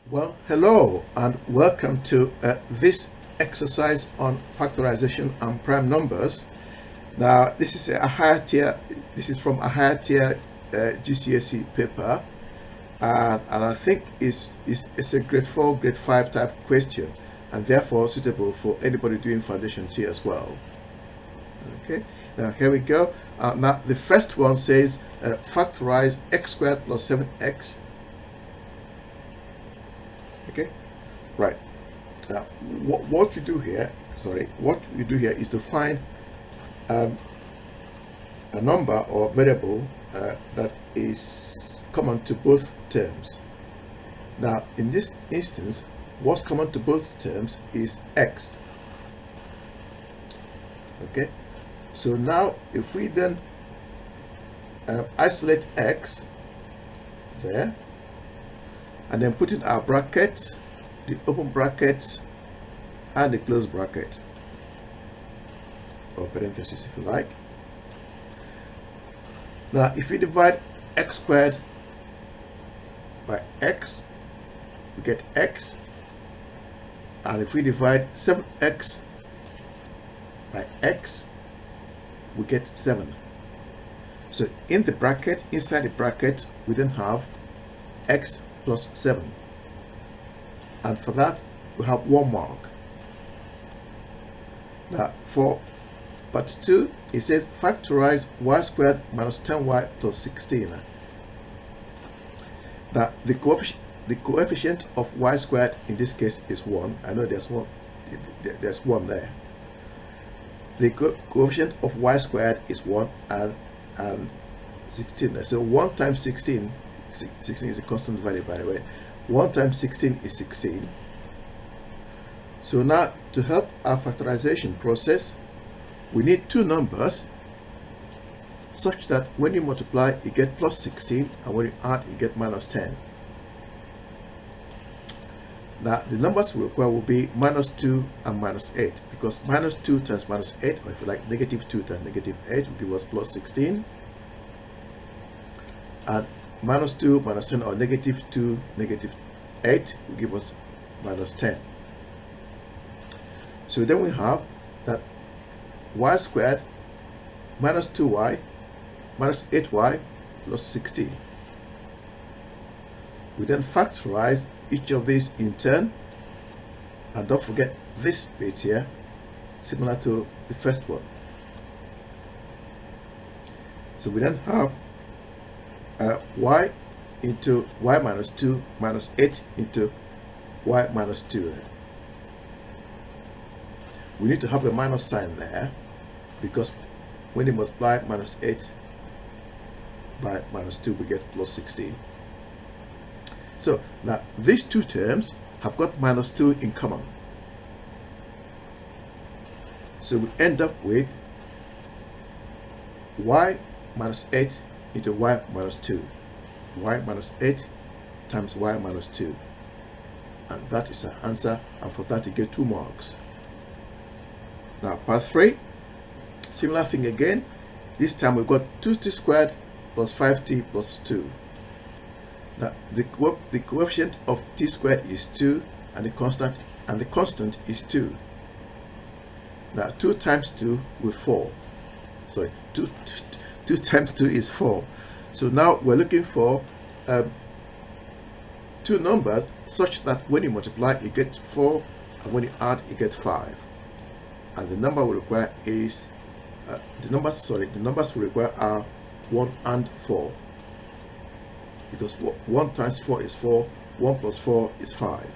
Well, hello and welcome to this exercise on factorization and prime numbers. Now, this is a higher tier. This is from a higher tier GCSE paper, and I think it's a grade 4, grade 5 type question, and therefore suitable for anybody doing foundation tier as well. Okay, now here we go. Now the first one says factorize x squared plus 7x. Okay, right. Now what you do here is to find a number or variable that is common to both terms. Now in this instance, what's common to both terms is x. Okay, so now if we then isolate x there, and then put in our brackets, the open bracket and the close bracket, or parentheses if you like. Now if we divide x squared by x, we get x, and if we divide 7x by x, we get 7. So in the bracket, inside the bracket, we then have x plus 7, and for that we have 1 mark. Now for part 2, it says factorize y squared minus 10y plus 16. Now the coefficient of y squared in this case is 1. I know there's one there. The coefficient of y squared is 1 and 16. So 1 times 16 is a constant value, by the way. 1 times 16 is 16. So now to help our factorization process, we need two numbers such that when you multiply you get plus 16, and when you add you get minus 10. Now the numbers we require will be minus 2 and minus 8, because minus 2 times minus 8, or if you like negative 2 times negative 8, will give us plus 16, and minus 2 minus 10, or negative 2 negative 8, will give us minus 10. So then we have that y squared minus 2y minus 8y plus 16. We then factorize each of these in turn, and don't forget this bit here, similar to the first one. So we then have y into y minus 2 minus 8 into y minus 2. We need to have a minus sign there, because when you multiply minus 8 by minus 2, we get plus 16. So now these two terms have got minus 2 in common. So we end up with y minus 8 into y minus 2. Y minus 8 times y minus 2. And that is our answer, and for that you get 2 marks. Now part 3, similar thing again. This time we've got 2t squared plus 5t plus 2. Now the coefficient of t squared is 2, and the constant is 2. Now 2 times 2 with 4. Sorry, 2 times 2 is 4. So now we're looking for two numbers such that when you multiply you get 4, and when you add you get 5. And the number we require is the numbers we require are 1 and 4, because 1 times 4 is 4, 1 plus 4 is 5.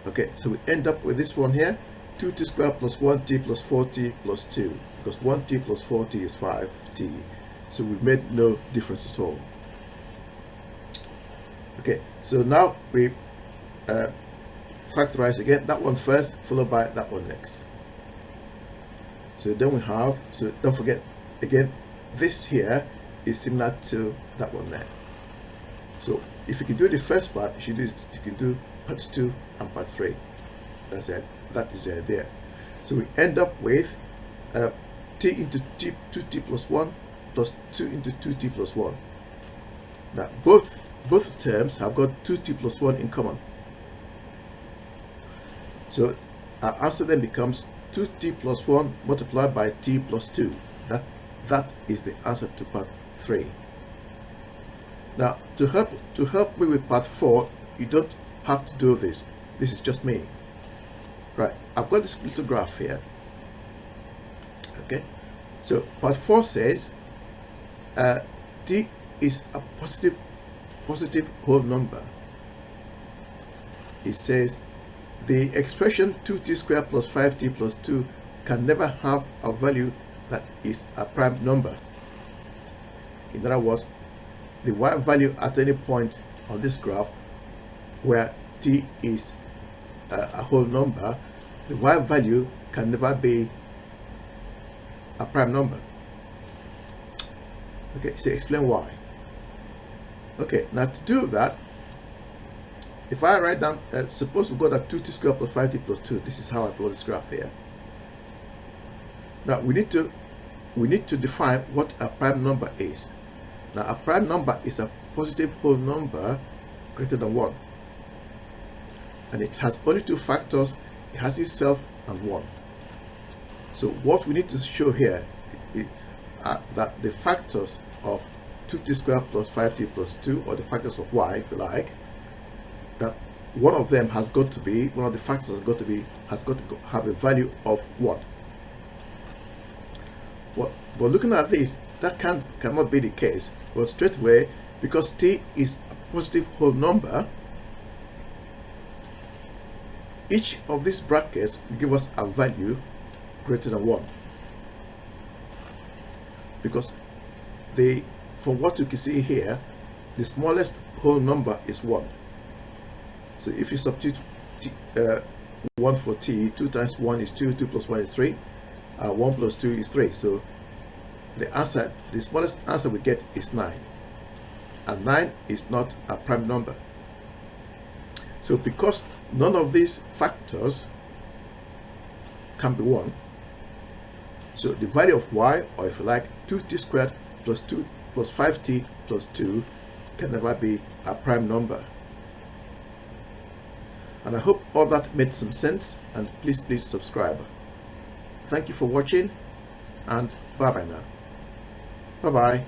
Okay, so we end up with this one here, 2t squared plus 1t plus 4t plus 2, because 1t plus 4t is 5t. So we've made no difference at all. Okay, so now we factorize again, that one first, followed by that one next. So then we have, so don't forget again, this here is similar to that one there. So if you can do the first part, you can do part 2 and part 3. That's it. That is the idea. So we end up with t into t, 2t plus 1 plus 2 into 2t plus 1. Now both both terms have got 2t plus 1 in common. So our answer then becomes 2t plus 1 multiplied by t plus 2. That is the answer to part 3. Now, to help me with part 4, you don't have to do this. This is just me. Right, I've got this little graph here. Okay, so part 4 says t is a positive whole number. It says the expression 2t squared plus 5t plus 2 can never have a value that is a prime number. In other words, the y value at any point on this graph where t is a whole number, the y value can never be a prime number. Okay, so explain why. Okay, now to do that, if I write down, suppose we got a 2t squared plus 5t plus 2. This is how I plot this graph here. Now we need to define what a prime number is. Now a prime number is a positive whole number greater than 1. And it has only two factors. It has itself and 1. So what we need to show here is that the factors of 2t squared plus 5t plus 2, or the factors of y, if you like, that one of them has got to be, one of the factors has got to have a value of 1. But looking at this, that cannot be the case. Well, straight away, because t is a positive whole number, each of these brackets will give us a value greater than 1. Because from what you can see here, the smallest whole number is 1. So if you substitute 1 for t, 2 times 1 is 2, 2 plus 1 is 3, 1 plus 2 is 3. So the smallest answer we get is 9. And 9 is not a prime number. So because none of these factors can be 1, so the value of y, or if you like, 2t squared plus 2 plus 5t plus 2 can never be a prime number. And I hope all that made some sense, and please subscribe. Thank you for watching, and bye bye now. Bye bye.